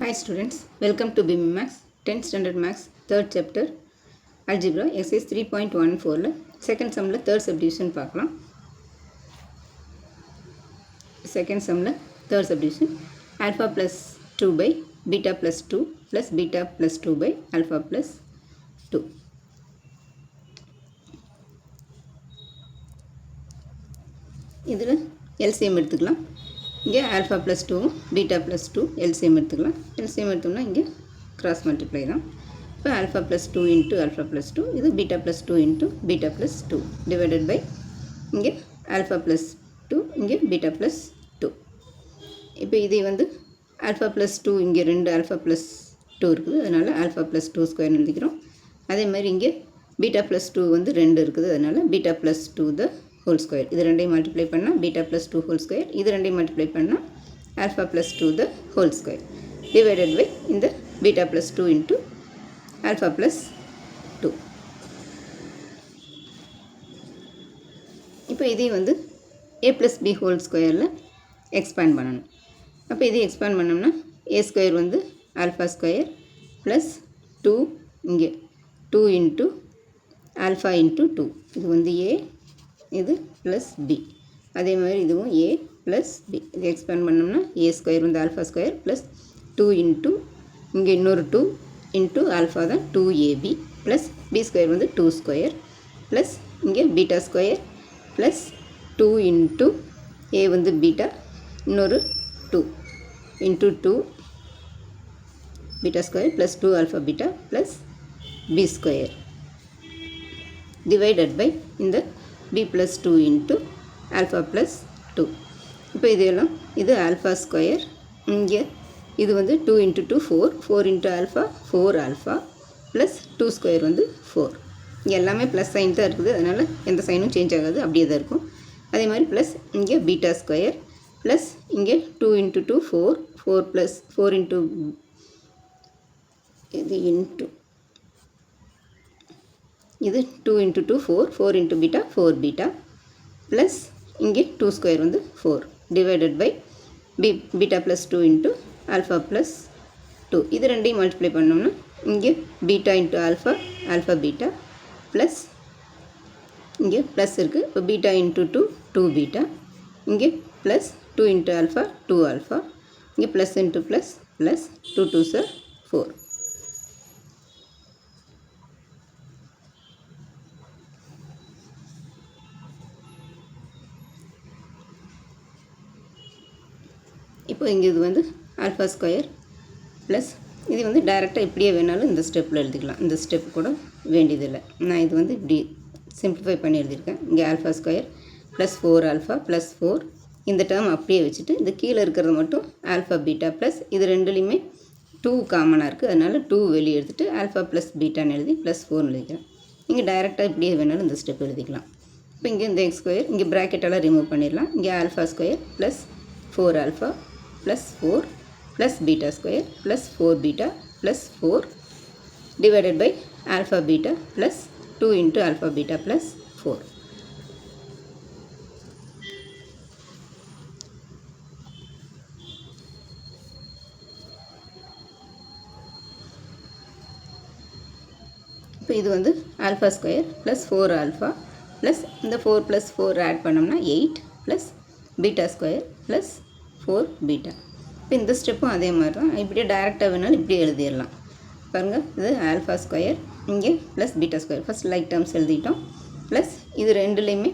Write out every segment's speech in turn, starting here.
Hi students, welcome to BIM Max 10th Standard Max 3rd Chapter Algebra Exercise 3.14 second sum third subdivision பார்க்கலாம். Second sum third subdivision alpha plus 2 by beta plus 2 plus beta plus 2 by alpha plus 2. இதில் LCM எடுத்துக்கலாம். இங்கே alpha plus டூவும் beta plus two LCM எடுத்துக்கலாம். LCM எடுத்தோம்னா இங்கே cross multiply தான். இப்போ alpha plus two into alpha plus two, இது beta plus two into beta plus two divided by இங்கே ஆல்ஃபா ப்ளஸ் டூ, இங்கே பீட்டா ப்ளஸ் டூ. இப்போ இதை ஆல்ஃபா ப்ளஸ் டூ, இங்கே ரெண்டு ஆல்ஃபா ப்ளஸ் டூ இருக்குது, அதனால் ஆல்ஃபா ப்ளஸ் டூ ஸ்கொயர் எழுதிக்கிறோம். அதே மாதிரி இங்கே பீட்டா ப்ளஸ் டூ ரெண்டு இருக்குது, அதனால் beta plus two the whole square. இது ரெண்டையும் மல்டிப்ளை பண்ணால் beta plus two whole square, இது ரெண்டையும் மல்டிப்ளை பண்ணால் alpha plus two the whole square divided by இந்த beta plus two into alpha plus two. இப்போ இதையும் ஏ ப்ளஸ் பி ஹோல் ஸ்கொயரில் எக்ஸ்பேண்ட் பண்ணணும். அப்போ இதை எக்ஸ்பேண்ட் பண்ணோம்னா A square alpha square plus two, இங்கே two into alpha into two, இது ஏ, இது ப்ளஸ் பி. அதே மாதிரி இதுவும் ஏ ப்ளஸ் பி. இது எக்ஸ்பேண்ட் பண்ணோம்னா A square alpha square plus two into இங்கே இன்னொரு டூ இன்ட்டு ஆல்ஃபா தான் two A B plus B square two square plus இங்கே beta square plus two into A beta, இன்னொரு two into two beta square plus two alpha beta plus B square divided by இந்த b plus 2 into alpha plus 2. இப்போ இதெல்லாம் இது alpha square, இங்கே இது 2 into 2 4, 4 into alpha 4 alpha plus 2 square 4. இங்கே எல்லாமே plus sine தான் இருக்குது, அதனால் எந்த சைனும் சேஞ்ச் ஆகாது, அப்படியே தான் இருக்கும். அதே மாதிரி ப்ளஸ் இங்கே பீட்டா ஸ்கொயர் ப்ளஸ் இங்கே 2 into 2 4, 4 ப்ளஸ் 4 into இது இன்ட்டு இது 2 into 2 4, 4 into beta 4 beta plus இங்கே 2 square 4 divided by beta plus 2 into alpha plus 2. இது ரெண்டையும் மல்டிப்ளை பண்ணோம்னா இங்கே beta into alpha, alpha beta plus இங்கே ப்ளஸ் இருக்குது, இப்போ beta into 2, 2 beta, இங்கே ப்ளஸ் 2 into alpha 2 alpha, இங்கே plus into plus plus 2 2s are 4. இப்போ இங்கே இது ஆல்ஃபா ஸ்கொயர் ப்ளஸ் இது டைரெக்டாக இப்படியே வேணாலும் இந்த ஸ்டெப்பில் எழுதிக்கலாம், இந்த ஸ்டெப் கூட வேண்டியதில்லை. நான் இது இப்படி சிம்பிளிஃபை பண்ணி எழுதியிருக்கேன். இங்கே alpha square plus 4 alpha plus 4, இந்த டேர்ம் அப்படியே வச்சுட்டு இந்த கீழே இருக்கிறது மட்டும் ஆல்ஃபா பீட்டா ப்ளஸ் இது ரெண்டுலேயுமே 2 காமனாக இருக்குது, அதனால் 2 வெளியே எடுத்துகிட்டு ஆல்ஃபா ப்ளஸ் பீட்டான்னு எழுதி ப்ளஸ் 4 எழுதிக்கிறேன். இங்கே டைரெக்டாக இப்படியே வேணாலும் இந்த ஸ்டெப் எழுதிக்கலாம். இப்போ இங்கே இந்த எக்ஸ் ஸ்கொயர் இங்கே ப்ராக்கெட்டெல்லாம் ரிமூவ் பண்ணிடலாம். இங்கே alpha square plus 4 alpha plus 4 plus beta square plus 4 beta plus 4 divided by alpha beta plus 2 into alpha beta plus 4. இப்போ இது alpha square plus 4 alpha plus இந்த 4 plus 4 ஆட் பண்ணோம்னா 8 plus beta square plus 4 beta. இப்போ இந்த ஸ்டெப்பும் அதே மாதிரி தான், இப்படியே டைரெக்டாக வேணாலும் இப்படியே எழுதிடலாம். பாருங்கள், இது ஆல்ஃபா ஸ்கொயர் இங்கே plus beta square, first like terms எழுதிட்டோம். ப்ளஸ் இது ரெண்டுலேயுமே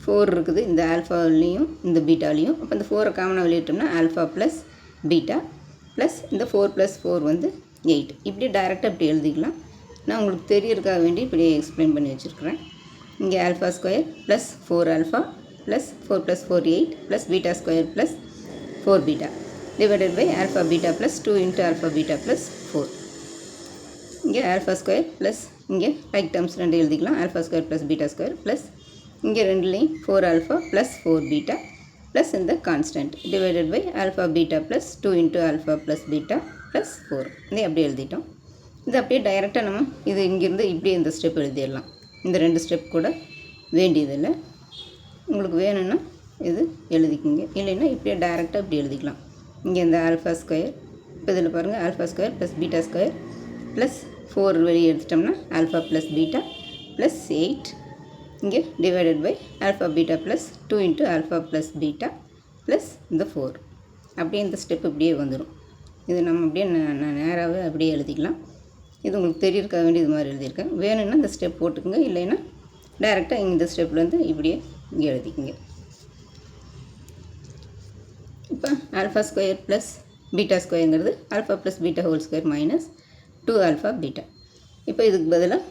4 இருக்குது, இந்த ஆல்ஃபாவிலையும் இந்த பீட்டாவிலையும். அப்போ இந்த 4 காமனாக வெளியிட்டோம்னா ஆல்ஃபா ப்ளஸ் பீட்டா ப்ளஸ் இந்த 4 ப்ளஸ் 4 8. இப்படி டைரெக்டாக இப்படி எழுதிக்கலாம். நான் உங்களுக்கு தெரியறதுக்காக வேண்டி இப்படியே எக்ஸ்பிளைன் பண்ணி வச்சுருக்கிறேன். இங்கே alpha square plus 4 alpha plus 4 plus 4 8 plus beta square plus 4 beta divided by alpha beta plus 2 into alpha beta plus 4. இங்கே alpha square plus இங்கே like terms ரெண்டு எழுதிக்கலாம். alpha square plus beta square plus இங்கே ரெண்டுலேயும் 4 alpha plus 4 beta plus இந்த constant divided by alpha beta plus 2 into alpha plus beta plus 4. இதை அப்படியே எழுதிட்டோம். இது அப்படியே டைரெக்டாக நம்ம இது இங்கேருந்து இப்படியே இந்த ஸ்டெப் எழுதிடலாம். இந்த ரெண்டு ஸ்டெப் கூட வேண்டியதில்லை. உங்களுக்கு வேணும்னா இது எழுதிக்கிங்க, இல்லைன்னா இப்படியே டைரெக்டாக இப்படி எழுதிக்கலாம். இங்கே இந்த ஆல்ஃபா ஸ்கொயர் இப்போ இதில் பாருங்கள் alpha square plus beta square plus 4 வெளியே எடுத்துட்டோம்னா ஆல்ஃபா ப்ளஸ் பீட்டா ப்ளஸ் 8 இங்கே divided by alpha beta plus 2 into alpha plus beta plus இந்த 4. அப்படியே இந்த ஸ்டெப் இப்படியே வந்துடும். இது நம்ம அப்படியே நேராகவே அப்படியே எழுதிக்கலாம். இது உங்களுக்கு தெரியிருக்க வேண்டிய இது மாதிரி எழுதியிருக்கேன். வேணும்னா இந்த ஸ்டெப் போட்டுக்கோங்க, இல்லைன்னா டைரெக்டாக இந்த ஸ்டெப்லேருந்து இப்படியே இங்கே எழுதிக்கோங்க. இப்போ ஆல்ஃபா ஸ்கொயர் ப்ளஸ் பீட்டா ஸ்கொயருங்கிறது alpha plus beta whole square minus 2 alpha beta. இப்போ இதுக்கு பதிலாக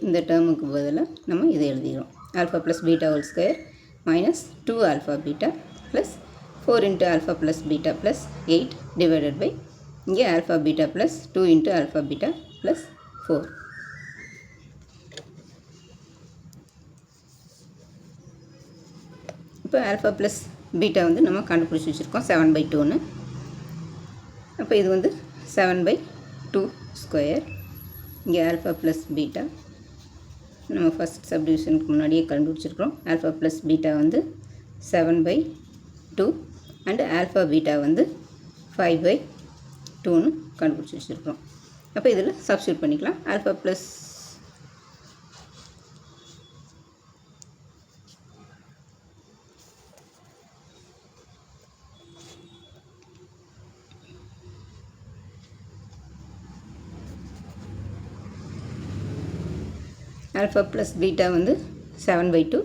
இந்த டேர்முக்கு பதிலாக நம்ம இதை எழுதிக்கிறோம். Alpha plus beta whole square minus 2 alpha beta plus 4 into alpha plus beta plus 8 divided by இங்கே alpha beta plus 2 into alpha beta plus 4. இப்போ ஆல்ஃபா ப்ளஸ் பீட்டா வந்து நம்ம கண்டுபிடிச்சி வச்சுருக்கோம் 7/2ன்னு. அப்போ இது வந்து 7/2 ஸ்கொயர். இங்கே ஆல்ஃபா ப்ளஸ் பீட்டா நம்ம ஃபஸ்ட் சப்டிவிஷனுக்கு முன்னாடியே கண்டுபிடிச்சிருக்கிறோம். ஆல்ஃபா ப்ளஸ் பீட்டா வந்து 7/2 அண்டு ஆல்ஃபா பீட்டா வந்து 5/2ன்னு கண்டுபிடிச்சி வச்சுருக்கிறோம். அப்போ இதில் சப்ஸ்டியூட் பண்ணிக்கலாம். Alpha plus alpha plus beta வந்து 7/2,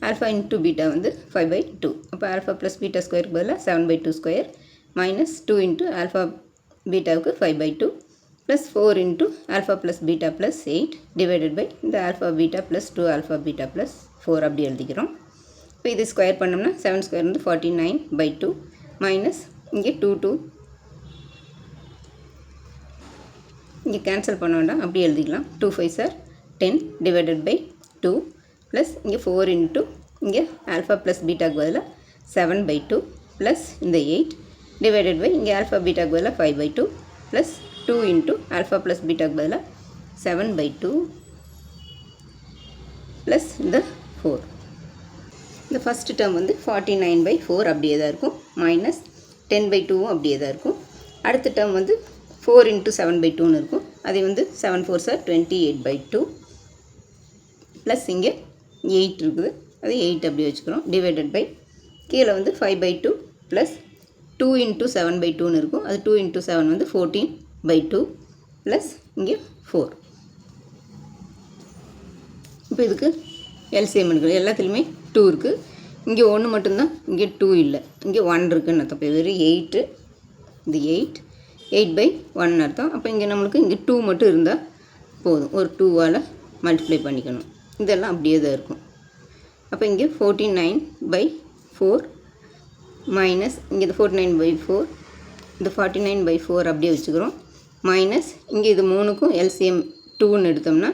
ஆல்ஃபா இன்ட்டு பீட்டா வந்து 5/2. அப்போ ஆல்ஃபா ப்ளஸ் பீட்டா ஸ்கொயருக்கு பதிலாக 7/2 ஸ்கொயர் மைனஸ் 2 இன்ட்டு ஆல்ஃபா பீட்டாவுக்கு 5/2 plus 4 into alpha plus beta plus 8 divided by இந்த alpha beta plus 2 alpha beta plus 4 அப்படி எழுதிக்கிறோம். இப்போ இது ஸ்கொயர் பண்ணோம்னா 7 ஸ்கொயர் வந்து 49/2 மைனஸ் இங்கே 2 இங்கே கேன்சல் பண்ண வேண்டாம், அப்படி எழுதிக்கலாம். 2 5 சார் 10 டிவைடட் பை 2 ப்ளஸ் இங்கே 4 இன்ட்டு இங்கே ஆல்ஃபா ப்ளஸ் பீட்டாக்கு பதிலாக 7/2 ப்ளஸ் இந்த 8 டிவைடட் பை இங்கே ஆல்ஃபா பீட்டாக்கு பதிலாக 5/2 ப்ளஸ் 2 இன்ட்டு ஆல்ஃபா ப்ளஸ் பீட்டாக்கு பதிலாக 7/2 ப்ளஸ் இந்த 4. இந்த ஃபஸ்ட்டு டேர்ம் வந்து 49/4 அப்படியே தான் இருக்கும், மைனஸ் 10/2வும் அப்படியே தான் இருக்கும். அடுத்த டேர்ம் வந்து 4 இன்ட்டு 7/2ன்னு இருக்கும். அதை வந்து 7 4 சார் 28/2 ப்ளஸ் இங்கே 8 இருக்குது, அது 8 அப்படி வச்சுக்கிறோம். டிவைடட் பை கீழே வந்து 5/2 ப்ளஸ் 2 இன்ட்டு 7/2ன்னு இருக்கும். அது 2 இன்ட்டு 7 வந்து 14/2 ப்ளஸ் இங்கே 4. இப்போ இதுக்கு எல்சிஎம் இருக்குது. எல்லாத்துலேயுமே 2 இருக்குது. இங்கே 1 மட்டும்தான், இங்கே 2 இல்லை, இங்கே 1 இருக்குதுன்னு அர்த்தம். இப்போ வெறும் 8, இது 8/1 அர்த்தம். அப்போ இங்கே நம்மளுக்கு இங்கே 2 மட்டும் இருந்தால் போதும், ஒரு 2ஆல் மல்டிப்ளை பண்ணிக்கணும். இதெல்லாம் அப்படியே தான் இருக்கும். அப்போ இங்கே 49/4 மைனஸ் இங்கே இது 49/4, இந்த 49/4 அப்படியே வச்சுக்கிறோம். மைனஸ் இங்கே இது 3க்கும் எல்சிஎம் 2ன்னு எடுத்தோம்னா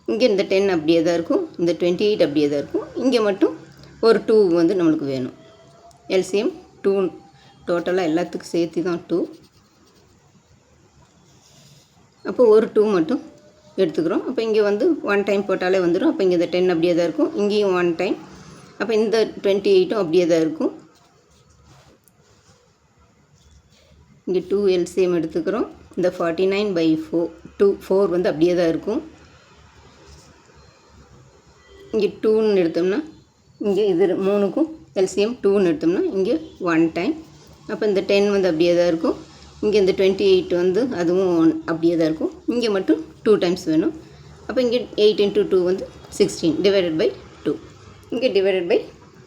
இங்கே இந்த 10 அப்படியே தான் இருக்கும், இந்த 28 அப்படியே தான் இருக்கும். இங்கே மட்டும் ஒரு 2 வந்து நம்மளுக்கு வேணும். எல்சிஎம் 2 டோட்டலாக எல்லாத்துக்கும் சேர்த்து தான் 2. அப்போ ஒரு 2 மட்டும் எடுத்துக்கிறோம். அப்போ இங்கே வந்து 1 டைம் போட்டாலே வந்துடும். அப்போ இங்கே இந்த 10 அப்படியே தான் இருக்கும், இங்கேயும் 1 டைம். அப்போ இந்த 28ம் அப்படியே தான் இருக்கும். இங்கே 2 எல்சிஎம் எடுத்துக்கிறோம். இந்த 49/4 வந்து அப்படியே தான் இருக்கும். இங்கே 2ன்னு எடுத்தோம்னா இங்கே இது 3க்கும் எல்சிஎம் 2ன்னு எடுத்தோம்னா இங்கே 1 டைம். அப்போ இந்த 10 வந்து அப்படியே தான் இருக்கும். இங்கே இந்த 28 வந்து அதுவும் அப்படியே தான் இருக்கும். இங்கே மட்டும் 2 டைம்ஸ் வேணும். அப்போ இங்கே 8 இன்ட்டு 2 வந்து 16 டிவைடட் பை 2. இங்கே டிவைடட் பை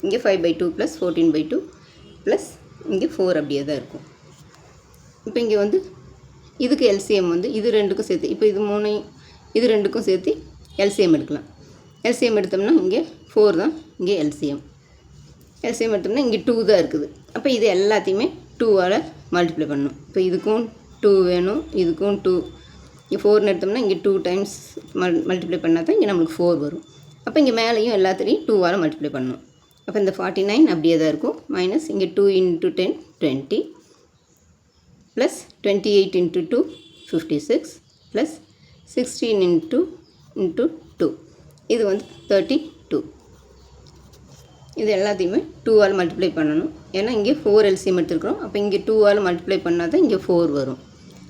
இங்கே 5/2 ப்ளஸ் 14/2 ப்ளஸ் இங்கே 4 அப்படியே தான் இருக்கும். இப்போ இங்கே வந்து இதுக்கு எல்சிஎம் வந்து இது ரெண்டுக்கும் சேர்த்து, இப்போ இது 3 இது ரெண்டுக்கும் சேர்த்து எல்சிஎம் எடுக்கலாம். எல்சிஎம் எடுத்தோம்னா இங்கே 4 தான், இங்கே எல்சிஎம் எடுத்தோம்னா இங்கே 2 தான் இருக்குது. அப்போ இது எல்லாத்தையுமே 2ஆல் மல்டிப்ளை பண்ணணும். இப்போ இதுக்கும் 2 வேணும், இதுக்கும் 2. இங்கே 4ன்னு எடுத்தோம்னா இங்கே 2 டைம்ஸ் மல்டிப்ளை பண்ணால் தான் இங்கே நம்மளுக்கு 4 வரும். அப்போ இங்கே மேலேயும் எல்லாத்துலேயும் 2ஆல் மல்டிப்ளை பண்ணணும். அப்போ இந்த 49 அப்படியே தான் இருக்கும். மைனஸ் இங்கே 2 into 10 20 plus 28 into 2 56 plus 16 into 2 இது வந்து 32. இது எல்லாத்தையுமே 2ஆல் மல்டிப்ளை பண்ணணும். ஏன்னா இங்கே 4 எல்சிஎம் எடுத்துருக்குறோம். அப்போ இங்கே 2ஆல் மல்டிப்ளை பண்ணால் தான் இங்கே 4 வரும்.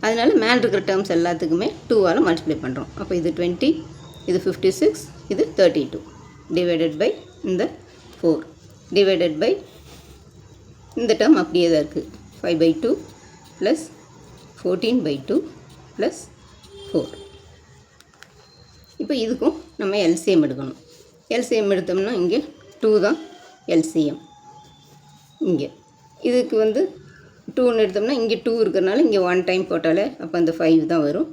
அதனால் மேலே இருக்கிற டேர்ம்ஸ் எல்லாத்துக்குமே 2ஆல் மல்டிப்ளை பண்ணுறோம். அப்போ இது 20, இது 56, இது 32 டிவைடட் பை இந்த 4 டிவைடட் பை இந்த டேர்ம் அப்படியே தான் இருக்குது. 5/2 ப்ளஸ் 14/2 ப்ளஸ் 4. இப்போ இதுக்கும் நம்ம எல்சிஎம் எடுக்கணும். எல்சிஎம் எடுத்தோம்னா இங்கே 2 தான் எல்சிஎம். இங்கே இதுக்கு வந்து 2ன்னு எடுத்தோம்னா இங்கே 2 இருக்கிறனால இங்கே 1 டைம் போட்டாலே அப்போ அந்த 5 தான் வரும்.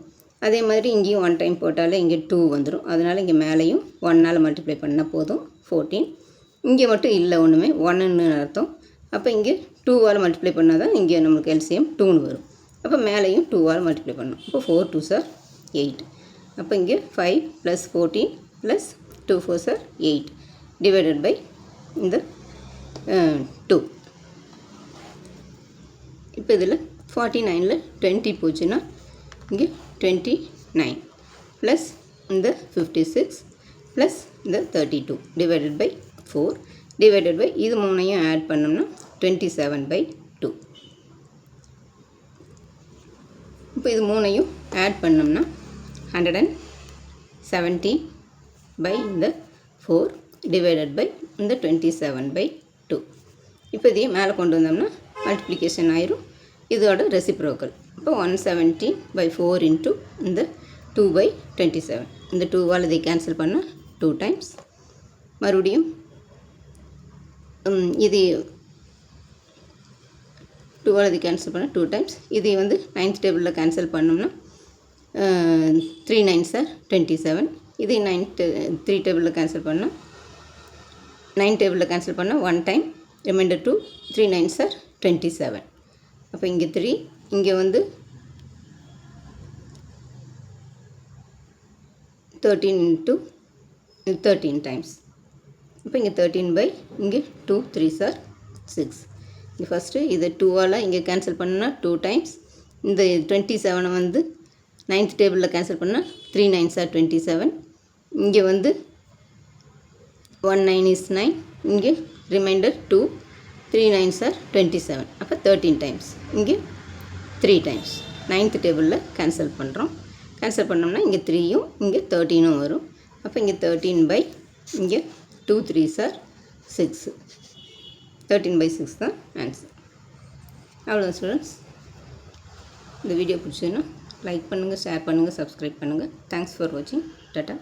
அதே மாதிரி இங்கேயும் 1 டைம் போட்டாலே இங்கே 2 வந்துடும். அதனால் இங்கே மேலேயும் 1ஆல் மல்டிப்ளை பண்ணால் போதும் 14. இங்கே மட்டும் இல்லை ஒன்றுமே 1ன்னு அர்த்தம். அப்போ இங்கே 2ஆல் மல்டிப்ளை பண்ணால் தான் இங்கே நம்மளுக்கு எல்சிஎம் 2ன்னு வரும். அப்போ மேலேயும் 2ஆல் மல்டிப்ளை பண்ணணும். அப்போ 4 2s are 8. அப்போ இங்கே 5 + 14 + 2 4s are 8 டிவைடட் பை இந்த 2. இப்போ இதில் 49ல் 20 போச்சுன்னா இங்கே 29 ப்ளஸ் இந்த 56 ப்ளஸ் இந்த 32 டிவைடட் பை 4 டிவைடட் பை இது மூணையும் ஆட் பண்ணோம்னா 27/2. இப்போ இது மூணையும் ஆட் பண்ணோம்னா 117 பை இந்த 4 டிவைடட் பை இந்த 27/2. இப்போ இதையும் மேலே கொண்டு வந்தோம்னா மல்டிப்ளிகேஷன் ஆயிரும். இதோட ரெசிப்ரோக்கல். இப்போ 117/4 இன்ட்டு இந்த 2/27. இந்த 2ஆல் இதை கேன்சல் பண்ணால் 2 டைம்ஸ். மறுபடியும் இது 2ஆல் இது கேன்சல் பண்ணால் 2 டைம்ஸ். இதை வந்து 9th டேபிளில் கேன்சல் பண்ணோம்னா 3 9s are 27. இதை 3 டேபிளில் கேன்சல் பண்ணால் 9 டேபிளில் கேன்சல் பண்ணால் 1 டைம். Reminder 2 3 9s are 27. அப்போ இங்கே 3 இங்கே வந்து 13 into 13 டைம்ஸ். இப்போ இங்கே 13 இங்கே 2 3s are 6. இங்கே ஃபஸ்ட்டு இதை 2ஆல் இங்கே கேன்சல் பண்ணால் 2 டைம்ஸ். இந்த 27 வந்து 9th டேபிளில் கேன்சல் பண்ணால் 3 9s are 27. இங்கே வந்து 1 9 is 9. இங்கே ரிமைண்டர் 2 3 9s are 27. அப்போ 13 டைம்ஸ். இங்கே 3 டைம்ஸ் 9th டேபிளில் கேன்சல் பண்ணுறோம். கேன்சல் பண்ணோம்னா இங்கே 3யும் இங்கே 13ம் வரும். அப்போ இங்கே 13 இங்கே 2 3s are 6. 13/6 தான் ஆன்சர். அவ்வளோதான் ஸ்டூடெண்ட்ஸ். இந்த வீடியோ பிடிச்சதுன்னா லைக் பண்ணுங்கள், ஷேர் பண்ணுங்கள், சப்ஸ்கிரைப் பண்ணுங்கள். தேங்க்ஸ் ஃபார் வாட்சிங். டாட்டா.